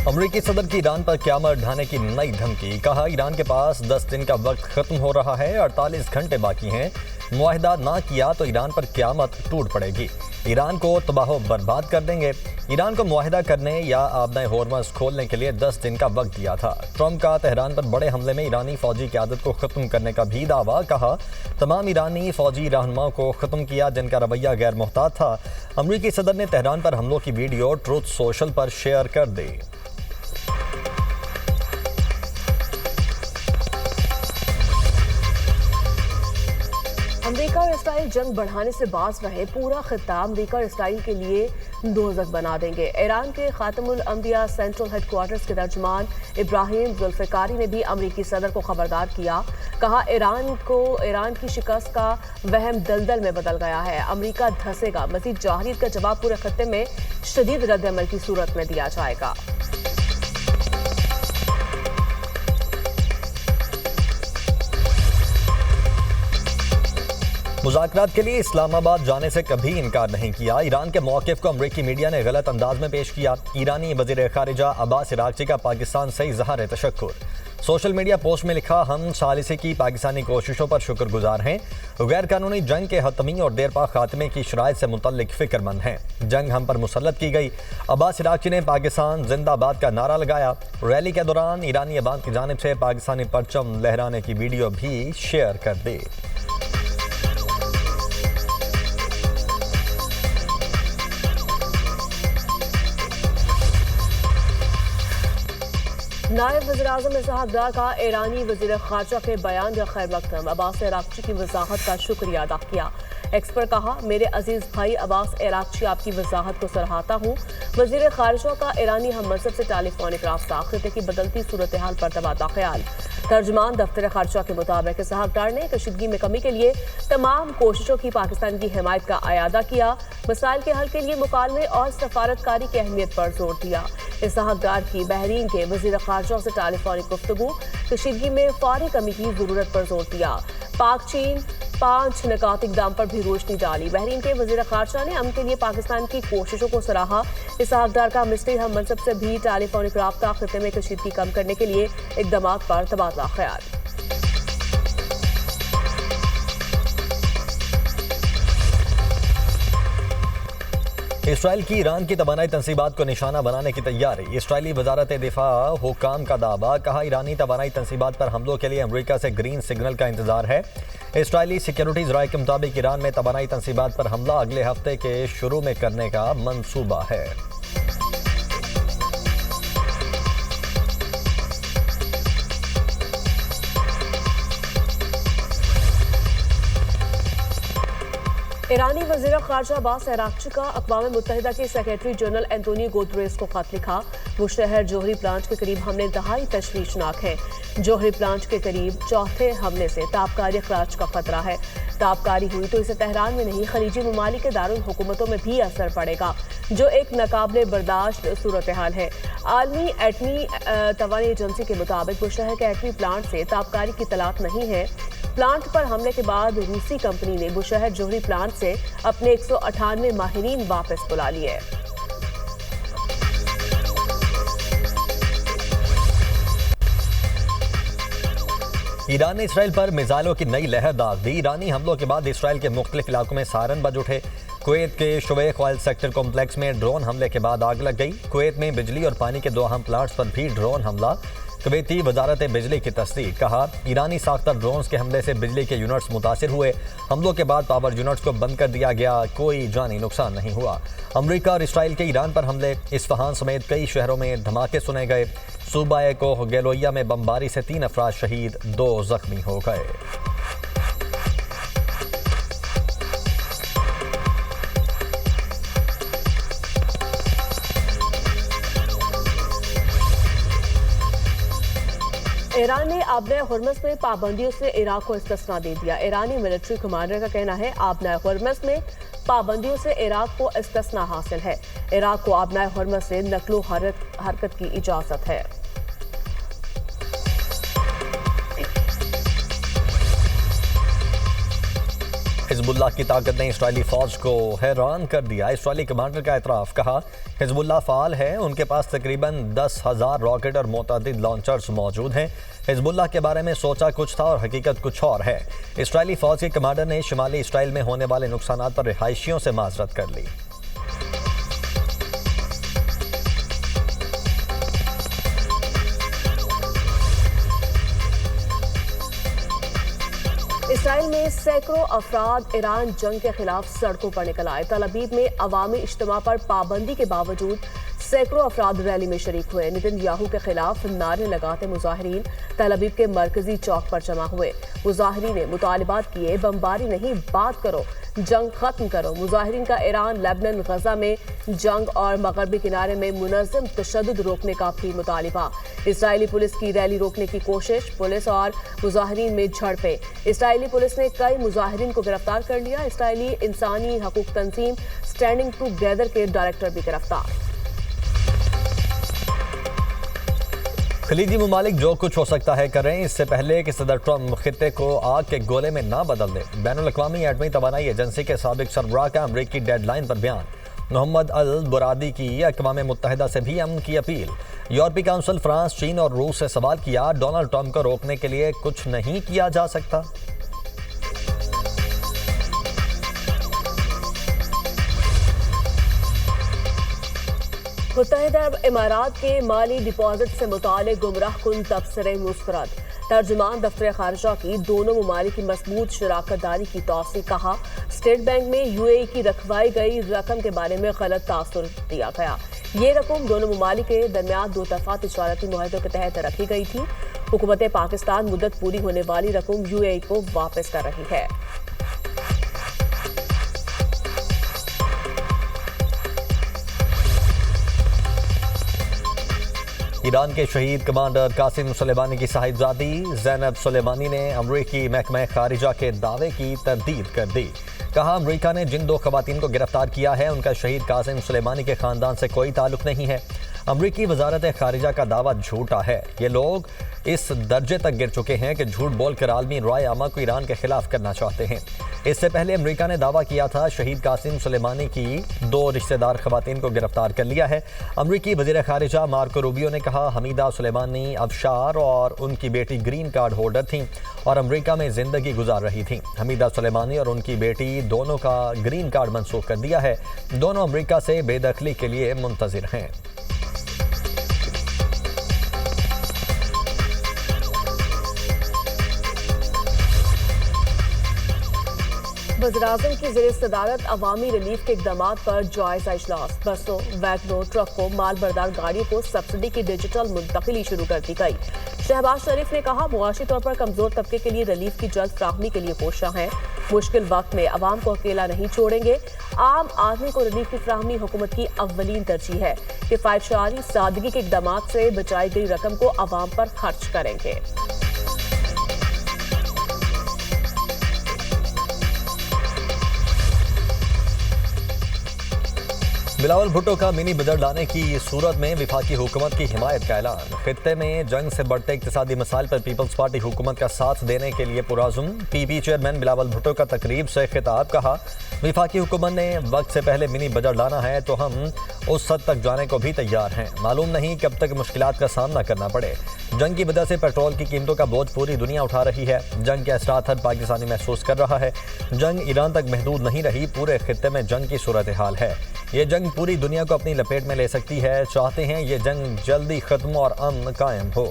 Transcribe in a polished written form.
अमरीकी सदर की ईरान पर क़यामत ढाने की नई धमकी। कहा, ईरान के पास 10 दिन का वक्त खत्म हो रहा है, 48 घंटे बाकी हैं। मुआहिदा ना किया तो ईरान पर क़यामत टूट पड़ेगी। ईरान को तबाह बर्बाद कर देंगे। ईरान को मुआहिदा करने या आबनाए होर्मज़ खोलने के लिए 10 दिन का वक्त दिया था। ट्रंप का तेहरान पर बड़े हमले में ईरानी फौजी क़यादत को ख़त्म करने का भी दावा। कहा, तमाम ईरानी फौजी रहनुमाओं को ख़त्म किया जिनका रवैया गैर मुहतात था। अमरीकी सदर ने तेहरान पर हमलों की वीडियो ट्रूथ सोशल पर शेयर कर दी। अमेरिका और इसराइल जंग बढ़ाने से बाज रहे। पूरा खित्ता अमेरिका और इसराइल के लिए दोज़ख बना देंगे। ईरान के खातमुल अंबिया सेंट्रल हेडक्वार्टर्स के तर्जुमान इब्राहिम जुल्फ़िकारी ने भी अमेरिकी सदर को खबरदार किया। कहा, ईरान की शिकस्त का वहम दलदल में बदल गया है। अमेरिका धंसेगा। मज़ीद जवाहिर का जवाब पूरे खत्ते में शदीद रद्द-ए-अमल की सूरत में दिया जाएगा। मुज़ाकरात के लिए इस्लामाबाद जाने से कभी इनकार नहीं किया। ईरान के मौक़िफ़ को अमरीकी मीडिया ने गलत अंदाज में पेश किया। ईरानी वज़ीर ख़ारिजा अब्बास इराक़ची का पाकिस्तान से इज़हार तशक्कुर। सोशल मीडिया पोस्ट में लिखा, हम सालिसी की पाकिस्तानी कोशिशों पर शुक्रगुजार हैं। गैर कानूनी जंग के हतमी और देरपा खात्मे की शराइत से मुतल्लिक़ फ़िक्रमंद हैं। जंग हम पर मुसल्लत की गई। अब्बास इराक़ची ने पाकिस्तान जिंदाबाद का नारा लगाया। रैली के दौरान ईरानी अवाम की जानिब से पाकिस्तानी परचम लहराने की वीडियो भी शेयर कर दी। नायब वज़ीर-ए-आज़म इसहाक़ डार का ईरानी वज़ीर ख़ारजा के बयान का खैर मक़दम। अब्बास इराक़ची की वज़ाहत का शुक्रिया अदा किया। एक्स पर कहा, मेरे अजीज़ भाई अब्बास इराक़ची आपकी वज़ाहत को सराहता हूँ। वज़ीर ख़ारजा का ईरानी हम मनसब से टेलीफोनिक राब्ता। ख़ित्ते की बदलती सूरत हाल पर तबादला ख्याल। तर्जुमान दफ्तर ख़ारजा के मुताबिक इसहाक़ डार ने कशीदगी में कमी के लिए तमाम कोशिशों की पाकिस्तान की हिमायत का अयादा किया। मसाइल के हल के लिए मुकालमे और सफारतकारी की अहमियत पर जोर दिया। इसहाक़ डार की बहरीन के वज़ीर ख़ारजा से टेलीफोनिक गुफ्तगू। कशीदगी में फौरी कमी की ज़रूरत पर जोर दिया। पाक चीन 5 निकात इक़दाम पर भी रोशनी डाली। बहरीन के वज़ीर ख़ारजा ने अमन के लिए पाकिस्तान की कोशिशों को सराहा। इसहाक़ डार का मिस्री हम मनसब से भी टेलीफोनिक राब्ता। ख़ित्ते में कशीदगी कम करने के लिए इक़दामात पर तबादला ख्याल। इसराइल की ईरान की तवानाई तंसीबात को निशाना बनाने की तैयारी। इसराइली वजारत दिफा हुकाम का दावा। कहा, ईरानी तवानाई तंसीबात पर हमलों के लिए अमरीका से ग्रीन सिग्नल का इंतजार है। इसराइली सिक्योरिटीज राय के मुताबिक ईरान में तवानाई तंसीबात पर हमला अगले हफ्ते के शुरू में करने का मंसूबा है। ईरानी वज़ीर ख़ारजा अब्बास इराक़ची का अक़वाम मुत्तहिदा के सेक्रेटरी जनरल एंटोनियो गुतेरेस को ख़त लिखा। वो शहर जोहरी प्लांट के करीब हमले इंतहाई तशवीशनाक है। जोहरी प्लांट के करीब चौथे हमले से ताबकारी अखराज का खतरा है। ताबकारी हुई तो इसे तेहरान में नहीं, खलीजी ममालिक के दारुल हुकूमतों में भी असर पड़ेगा, जो एक नाकाबिले बर्दाश्त सूरत हाल है। आलमी एटमी तवानी एजेंसी के मुताबिक वो शहर के एटमी प्लांट से ताबकारी की तलाश नहीं है। प्लांट पर हमले के बाद रूसी कंपनी ने बुशहर जोहरी प्लांट से अपने 198 माहिरीन वापस बुला लिए। ईरान ने इसराइल पर मिसाइलों की नई लहर दाग दी। ईरानी हमलों के बाद इसराइल के मुख्तलिफ इलाकों में सायरन बज उठे। कुवैत के शुवेख ऑयल सेक्टर कॉम्प्लेक्स में ड्रोन हमले के बाद आग लग गई। कुवैत में बिजली और पानी के 2 अहम प्लांट्स पर भी ड्रोन हमला। कुवैती वजारत बिजली की तस्दीक। कहा, ईरानी साख्ता ड्रोन्स के हमले से बिजली के यूनिट्स मुतासिर हुए। हमलों के बाद पावर यूनिट्स को बंद कर दिया गया। कोई जानी नुकसान नहीं हुआ। अमरीका और इसराइल के ईरान पर हमले। इस्फहान समेत कई शहरों में धमाके सुने गए। सूबा कोह गेलोइया में बमबारी से 3 अफराद शहीद, 2 जख्मी हो गए। ईरान ने आबनाए होर्मज़ में पाबंदियों से इराक को इस्तिस्ना दे दिया। ईरानी मिलिट्री कमांडर का कहना है, आबनाए होर्मज़ में पाबंदियों से इराक को इस्तिस्ना हासिल है। इराक को आबनाए होर्मज़ से नकलो हरकत की इजाज़त है। हिजबुल्लाह की ताकत ने इसराइली फौज को हैरान कर दिया। इसराइली कमांडर का एतराफ़, कहा हिजबुल्लाह फ़ाल है, उनके पास तकरीबन 10,000 रॉकेट और मुतअद्दिद लॉन्चर्स मौजूद हैं। हिजबुल्लाह के बारे में सोचा कुछ था और हकीकत कुछ और है। इसराइली फौज के कमांडर ने शुमाली इसराइल में होने वाले नुकसानात पर रिहायशियों से माजरत कर ली। इसराइल में सैकड़ों अफराद ईरान जंग के खिलाफ सड़कों पर निकल आए। तल अवीव में अवामी इज्तिमा पर पाबंदी के बावजूद सैकड़ों अफराद रैली में शरीक हुए। नेतन्याहू के खिलाफ नारे लगाते मुजाहिरीन तल अवीव के मरकजी चौक पर जमा हुए। मुजाहिरीन ने मुतालिबात किए, बमबारी नहीं, बात करो, जंग खत्म करो। मुजाहिरीन का ईरान, लेबनान, गजा में जंग और मगरबी किनारे में मुनज़्ज़म तशद्दुद रोकने का भी मुतालिबा। इसराइली पुलिस की रैली रोकने की कोशिश, पुलिस और मुजाहिरीन में झड़पें। इसराइली पुलिस ने कई मुजाहिरीन को गिरफ्तार कर लिया। इसराइली इंसानी हकूक तंजीम स्टैंडिंग टुगेदर के डायरेक्टर भी गिरफ्तार। खलीजी ममालिक जो कुछ हो सकता है करें, इससे पहले कि सदर ट्रंप खित्ते को आग के गोले में ना बदल दे। बैनुल-अक़वामी एटमी तवानाई एजेंसी के साबिक सरबराह का अमरीकी डेडलाइन पर बयान। मोहम्मद अल बुरादी की अक़वाम मुत्तहिदा से भी अमन की अपील। यूरोपीय काउंसिल फ्रांस, चीन और रूस से सवाल किया, डोनाल्ड ट्रंप को रोकने के लिए कुछ नहीं किया जा सकता। मुत्तहिदा अरब इमारात के माली डिपॉजिट से मुताल्लिक़ गुमराह कुन तबसरे मुस्तरद। तर्जुमान दफ्तर खारजा की दोनों ममालिक की मजबूत शराकत दारी की तौसीक़, कहा स्टेट बैंक में यूएई की रखवाई गई रकम के बारे में गलत तासुर दिया गया। ये रकम दोनों ममालिक के दरमियान दो तरफ़ा तिजारती मुआहदों के तहत रखी गई थी। हुकूमत पाकिस्तान मुद्दत पूरी होने वाली रकम यूएई को वापस कर रही है। ईरान के शहीद कमांडर कासिम सुलेमानी की साहिबजादी ज़ैनब सुलेमानी ने अमरीकी महकमा खारिजा के दावे की तरदीद कर दी। कहा अमरीका ने जिन दो खवातीन को गिरफ्तार किया है उनका शहीद कासिम सुलेमानी के खानदान से कोई ताल्लुक नहीं है। अमरीकी वजारत खारिजा का दावा झूठा है। ये लोग इस दर्जे तक गिर चुके हैं कि झूठ बोलकर आलमी राय आमा को ईरान के खिलाफ करना चाहते हैं। इससे पहले अमरीका ने दावा किया था शहीद कासिम सुलेमानी की दो रिश्तेदार खवातीन को गिरफ्तार कर लिया है। अमरीकी वज़ीर खारिजा मार्को रूबियो ने कहा हमीदा सुलेमानी अबशार और उनकी बेटी ग्रीन कार्ड होल्डर थीं और अमरीका में ज़िंदगी गुजार रही थीं। हमीदा सुलेमानी और उनकी बेटी दोनों का ग्रीन कार्ड मनसूख कर दिया है। दोनों अमरीका से बेदखली के लिए मुंतज़िर हैं। वज़ीर-ए-आज़म की ज़ेर सदारत अवामी रिलीफ के इक़दाम पर जायज़ा इजलास। बसों, वैगनों, ट्रकों, माल बरदार गाड़ियों को सब्सिडी की डिजिटल मुंतकिली शुरू कर दी गई। शहबाज शरीफ ने कहा मुआशी तौर पर कमजोर तबके के लिए रिलीफ की जल्द फ्राहमी के लिए कोशिश है। मुश्किल वक्त में अवाम को अकेला नहीं छोड़ेंगे। आम आदमी को रिलीफ की फ्राहमी हुकूमत की अव्वलीन तरजीह है। किफायतशारी, सादगी के इक़दाम से बचाई गई रकम को अवाम पर खर्च करेंगे। बिलावल भुट्टो का मिनी बजट लाने की सूरत में विफाकी हुकूमत की हिमायत का ऐलान। खित्ते में जंग से बढ़ते इक्तिसादी मसाइल पर पीपल्स पार्टी हुकूमत का साथ देने के लिए पुराज़ुम। पीपी चेयरमैन बिलावल भुट्टो का तकरीब से खिताब, कहा विफाकी हुकूमत ने वक्त से पहले मिनी बजट लाना है तो हम उस हद तक जाने को भी तैयार हैं। मालूम नहीं कब तक मुश्किलात का सामना करना पड़े। जंग की वजह से पेट्रोल की कीमतों का बोझ पूरी दुनिया उठा रही है। जंग के असरात हर पाकिस्तानी महसूस कर रहा है। जंग ईरान तक महदूद नहीं रही, पूरे खित्ते में जंग की सूरत हाल है। ये जंग पूरी दुनिया को अपनी लपेट में ले सकती है। चाहते हैं ये जंग जल्दी खत्म और अमन कायम हो।